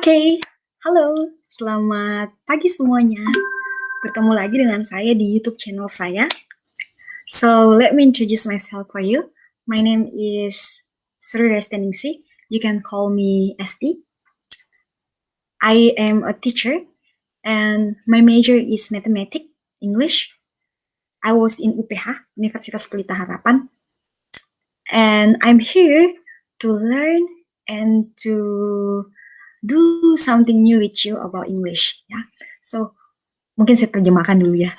Oke, halo, selamat pagi semuanya. Bertemu lagi dengan saya di YouTube channel saya. So, let me introduce myself for you. My name is Sri Resteningsih. You can call me ST. I am a teacher and my major is mathematics, English. I was in UPH, Universitas Pelita Harapan. And I'm here to learn and to do something new with you about English. Ya, so mungkin saya terjemahkan dulu ya.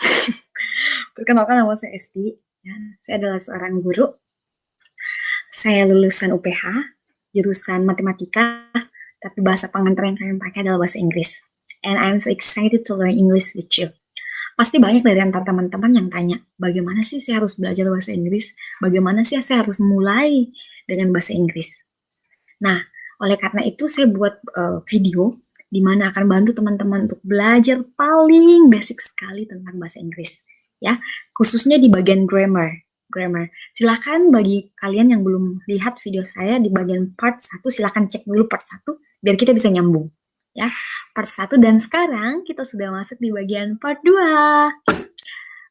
Perkenalkan, nama saya Esti. Ya, saya adalah seorang guru. Saya lulusan UPH, jurusan matematika, tapi bahasa pengantar yang kalian pakai adalah bahasa Inggris. And I'm so excited to learn English with you. Pasti banyak dari antara teman-teman yang tanya, bagaimana sih saya harus belajar bahasa Inggris? Bagaimana sih saya harus mulai dengan bahasa Inggris? Nah, oleh karena itu saya buat video di mana akan bantu teman-teman untuk belajar paling basic sekali tentang bahasa Inggris, ya, khususnya di bagian grammar. Silakan bagi kalian yang belum lihat video saya di bagian part 1, silakan cek dulu part 1 biar kita bisa nyambung, ya. Part 1 dan sekarang kita sudah masuk di bagian part 2.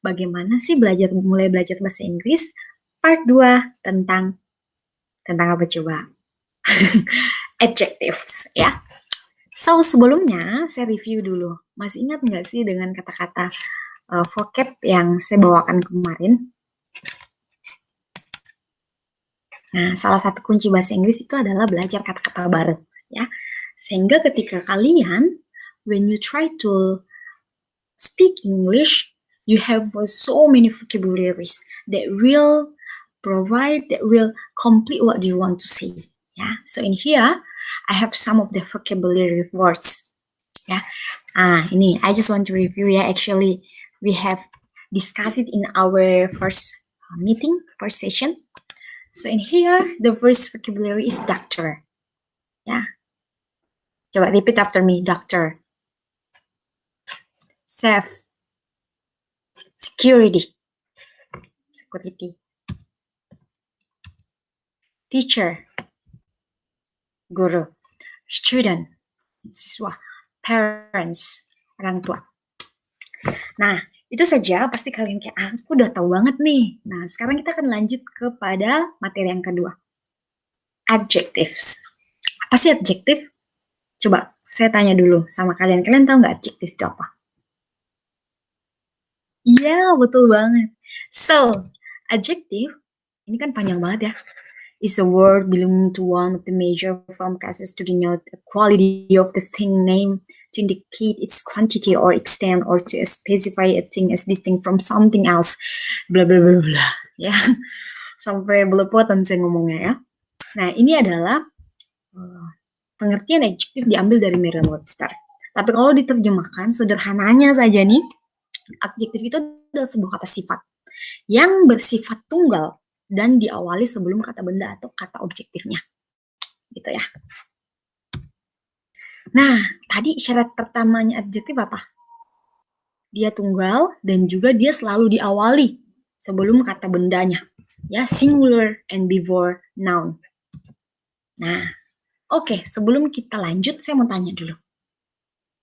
Bagaimana sih mulai belajar bahasa Inggris? Part 2 tentang apa coba? Adjectives, ya. So, sebelumnya saya review dulu. Masih ingat nggak sih dengan kata-kata vocab yang saya bawakan kemarin? Nah, salah satu kunci bahasa Inggris itu adalah belajar kata-kata baru, ya. Sehingga ketika kalian, when you try to speak English, you have so many vocabularies that will complete what you want to say. Yeah, so in here, I have some of the vocabulary words. Yeah, ini I just want to review. Yeah, actually, we have discussed it in our first session. So in here, the first vocabulary is doctor. Yeah, coba repeat after me, doctor. Safe, security. Teacher, guru. Student, siswa. Parents, orang tua. Nah, itu saja pasti kalian kayak, aku udah tahu banget nih. Nah, sekarang kita akan lanjut kepada materi yang kedua. Adjectives. Apa sih adjective? Coba saya tanya dulu sama kalian. Kalian tahu nggak adjective itu apa? Iya, betul banget. So, adjective, ini kan panjang banget ya. Is a word belonging to one of the major form classes to denote the quality of the thing named, to indicate its quantity or extent, or to specify a thing as distinct from something else. Bla bla bla bla. Ya, sampai belepotan saya ngomongnya ya. Nah, ini adalah pengertian adjective diambil dari Merriam-Webster. Tapi kalau diterjemahkan sederhananya saja nih, adjective itu adalah sebuah kata sifat yang bersifat tunggal dan diawali sebelum kata benda atau kata objektifnya. Gitu ya. Nah, tadi syarat pertamanya adjektif apa? Dia tunggal dan juga dia selalu diawali sebelum kata bendanya. Ya, singular and before noun. Nah, oke, sebelum kita lanjut, saya mau tanya dulu.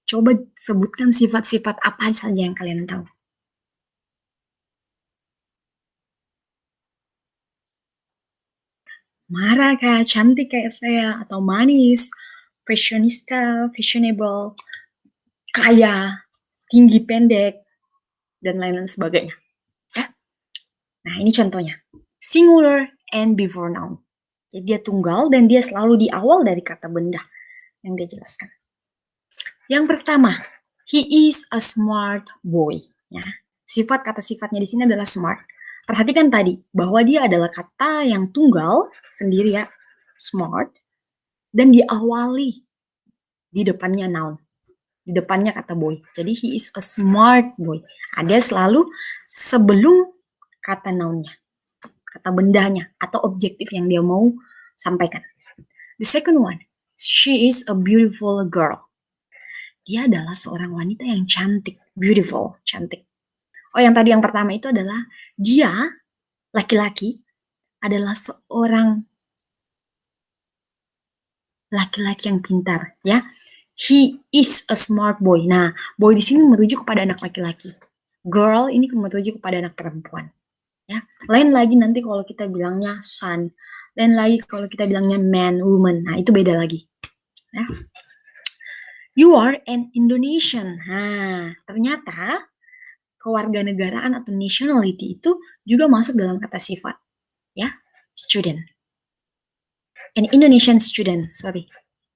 Coba sebutkan sifat-sifat apa saja yang kalian tahu. Marah kayak cantik kayak saya, atau manis, fashionista, fashionable, kaya, tinggi pendek, dan lain-lain sebagainya. Ya? Nah, ini contohnya. Singular and before noun. Jadi dia tunggal dan dia selalu di awal dari kata benda yang dia jelaskan. Yang pertama, he is a smart boy. Ya. Kata sifatnya di sini adalah smart. Perhatikan tadi bahwa dia adalah kata yang tunggal sendiri ya, smart, dan diawali di depannya noun, di depannya kata boy. Jadi he is a smart boy. Ada selalu sebelum kata nounnya, kata bendanya atau objektif yang dia mau sampaikan. The second one, she is a beautiful girl. Dia adalah seorang wanita yang cantik, beautiful, cantik. Oh, yang tadi yang pertama itu adalah dia, laki-laki, adalah seorang laki-laki yang pintar, ya. He is a smart boy. Nah, boy di sini merujuk kepada anak laki-laki. Girl ini merujuk kepada anak perempuan. Ya, lain lagi nanti kalau kita bilangnya son, lain lagi kalau kita bilangnya man, woman. Nah, itu beda lagi. Ya. You are an Indonesian. Nah, ternyata kewarganegaraan atau nationality itu juga masuk dalam kata sifat. Ya, student. An Indonesian student, sorry.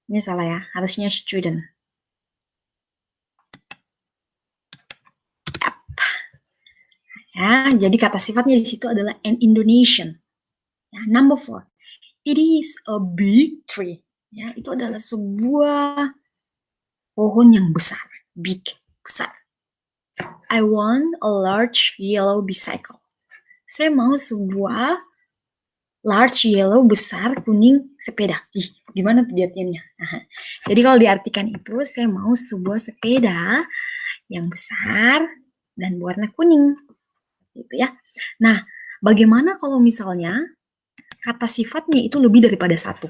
Ini salah ya, harusnya student. Ya, jadi kata sifatnya di situ adalah an Indonesian. Ya, number 4. It is a big tree. Ya, itu adalah sebuah pohon yang besar, big, besar. I want a large yellow bicycle. Saya mau sebuah large yellow besar kuning sepeda. Ih, gimana tuh artinya? Jadi kalau diartikan itu, saya mau sebuah sepeda yang besar dan warna kuning. Gitu ya. Nah, bagaimana kalau misalnya kata sifatnya itu lebih daripada satu?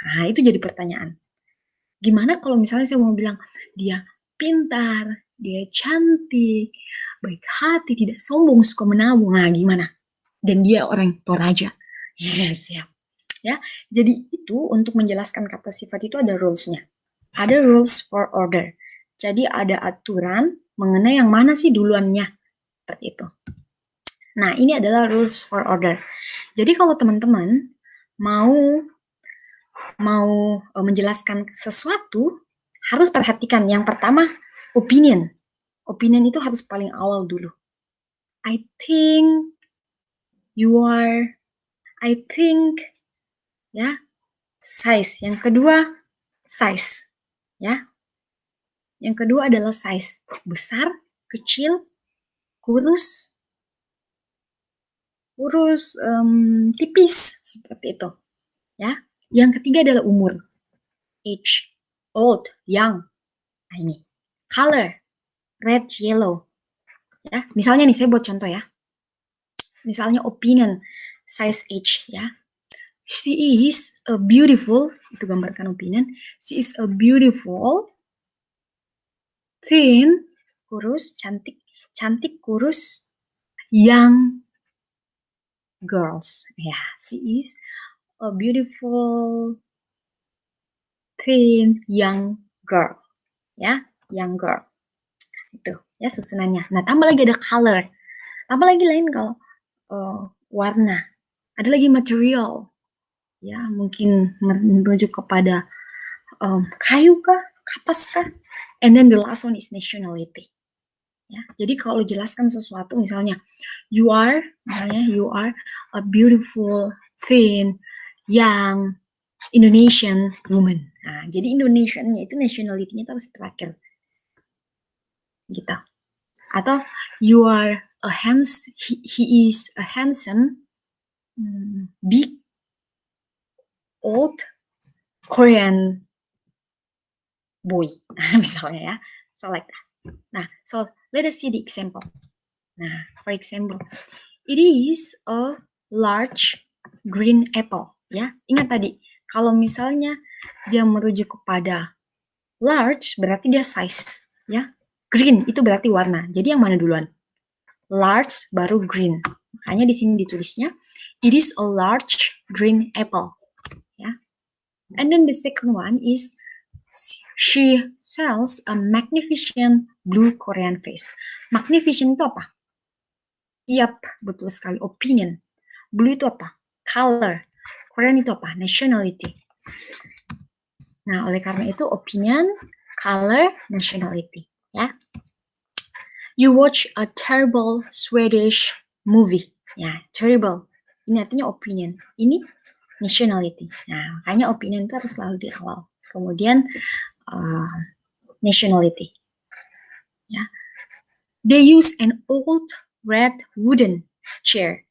Nah, itu jadi pertanyaan. Gimana kalau misalnya saya mau bilang dia pintar, dia cantik, baik hati, tidak sombong, suka menabung. Nah, gimana? Dan dia orang Toraja. Yes, ya. Ya, jadi itu untuk menjelaskan kata sifat itu ada rules-nya. Ada rules for order. Jadi ada aturan mengenai yang mana sih duluannya. Seperti itu. Nah, ini adalah rules for order. Jadi kalau teman-teman mau menjelaskan sesuatu, harus perhatikan yang pertama opinion. Opinion itu harus paling awal dulu. I think you are, I think, ya, size. Yang kedua size, ya. Yang kedua adalah size, besar, kecil, kurus, tipis, seperti itu, ya. Yang ketiga adalah umur, age, old, young. Nah ini, color, red, yellow. Ya, misalnya nih saya buat contoh ya. Misalnya opinion, size, age, ya. She is a beautiful, itu gambarkan opinion. She is a beautiful, thin, kurus, cantik, kurus, young girls. Ya, she is a beautiful, thin, young girl. Ya, young girl. Itu ya susunannya. Nah, tambah lagi ada color. Tambah lagi lain kalau warna. Ada lagi material. Ya, mungkin merujuk kepada kayu kah, kapas kah. And then the last one is nationality. Ya, jadi kalau jelaskan sesuatu misalnya you are a beautiful, thin, young Indonesian woman. Nah, jadi Indonesian-nya itu nationality-nya itu harus terakhir. Gitu. Atau you are a he is a handsome, big, old Korean boy. Misalnya ya. So like that. Nah, so let us see the example. Nah, for example, it is a large green apple. Ya, ingat tadi, kalau misalnya dia merujuk kepada large, berarti dia size. Ya, green itu berarti warna. Jadi yang mana duluan? Large baru green. Makanya di sini ditulisnya, it is a large green apple. Ya, and then the second one is she sells a magnificent blue Korean vase. Magnificent itu apa? Yap, betul sekali. Opinion. Blue itu apa? Color. Korean itu apa? Nationality. Nah, oleh karena itu opinion, color, nationality. Ya. You watch a terrible Swedish movie. Ya, terrible. Ini artinya opinion. Ini nationality. Nah, makanya opinion itu harus selalu di awal. Kemudian nationality. Ya. They use an old red wooden chair.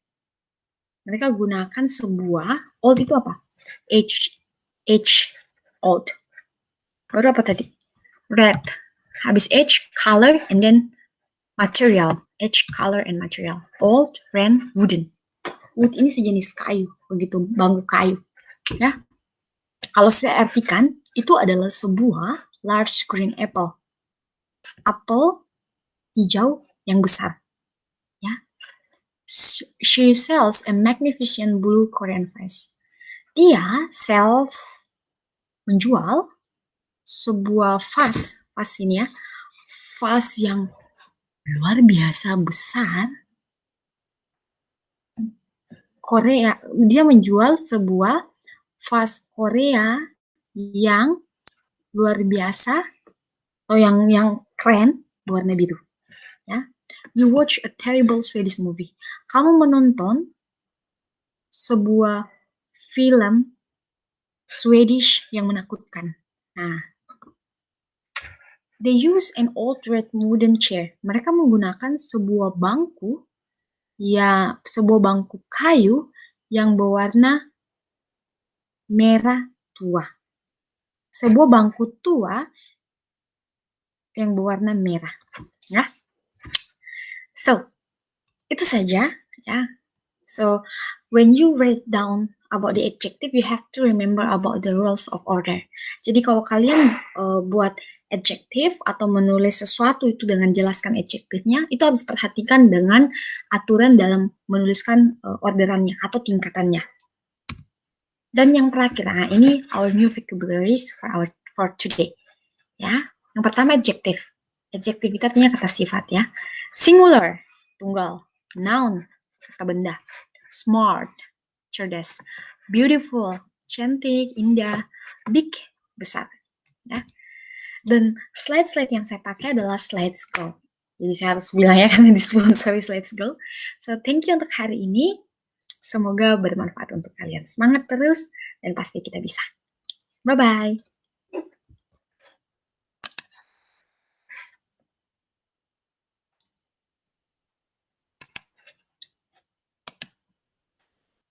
Mereka gunakan sebuah, old itu apa? Age, old. Baru apa tadi? Red. Habis age, color, and then material. Age, color, and material. Old, red, wooden. Wood ini sejenis kayu, begitu, bangku kayu. Ya. Kalau saya artikan, itu adalah sebuah large green apple. Apel hijau yang besar. Ya. She sells a magnificent blue Korean vase. Dia menjual sebuah vase ini ya, vase yang luar biasa besar. Korea, dia menjual sebuah vase Korea yang luar biasa atau yang keren berwarna biru. Ya, you watch a terrible Swedish movie. Kamu menonton sebuah film Swedish yang menakutkan. Nah, they use an old red wooden chair. Mereka menggunakan sebuah bangku kayu yang berwarna merah tua. Sebuah bangku tua yang berwarna merah. Ya. So, itu saja ya. So, when you write down about the adjective, you have to remember about the rules of order. Jadi kalau kalian buat adjective atau menulis sesuatu itu dengan jelaskan adjektifnya, itu harus perhatikan dengan aturan dalam menuliskan orderannya atau tingkatannya. Dan yang terakhir, nah ini our new vocabularies for today. Ya, yang pertama adjective. Adjective itu artinya kata sifat ya. Singular, tunggal. Noun, kata benda. Smart, cerdas. Beautiful, cantik, indah. Big, besar. Ya. Dan slide-slide yang saya pakai adalah Slides Go. Jadi saya harus bilang ya karena disponsori Slides Go. So thank you untuk hari ini. Semoga bermanfaat untuk kalian. Semangat terus dan pasti kita bisa. Bye-bye.